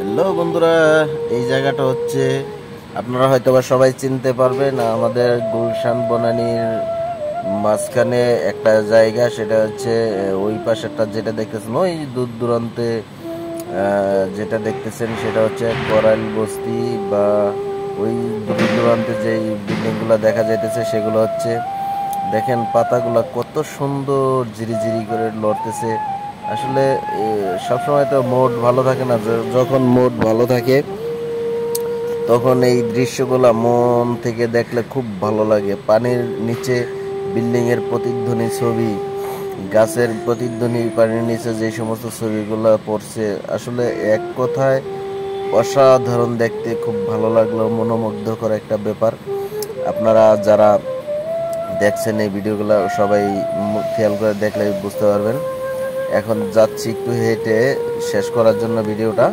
Hello বন্ধুরা, এই জায়গাটা হচ্ছে আপনারা হয়তোবা সবাই চিনতে পারবেন। আমাদের গুলশান বনানীর মাঝখানে একটা জায়গা, সেটা হচ্ছে ওই পাশেরটা যেটা দেখতেছেন, ওই দূর দূরান্তে যেটা দেখতেছেন সেটা হচ্ছে করাইল বস্তি, বা ওই দূর দূরান্তে যেই বিল্ডিংগুলো দেখা যাইতেছে সেগুলো হচ্ছে, দেখেন পাতাগুলা কত সুন্দর ঝিরিঝিরি করে লড়তেছে। আসলে সবসময় তো মুড ভালো থাকে না, যখন মুড ভালো থাকে তখন এই দৃশ্যগুলা মন থেকে দেখলে খুব ভালো লাগে। পানির নিচে বিল্ডিংয়ের প্রতিধ্বনি ছবি, গাছের প্রতিধ্বনি, পানির নিচে যে সমস্ত ছবিগুলো পড়ছে, আসলে এক কথায় অসাধারণ দেখতে, খুব ভালো লাগলো, মনোমুগ্ধকর একটা ব্যাপার। আপনারা যারা দেখছেন এই ভিডিওগুলো সবাই খেয়াল করে দেখলে বুঝতে পারবেন। এখন যাচ্ছি একটু হেঁটে শেষ করার জন্য ভিডিওটা।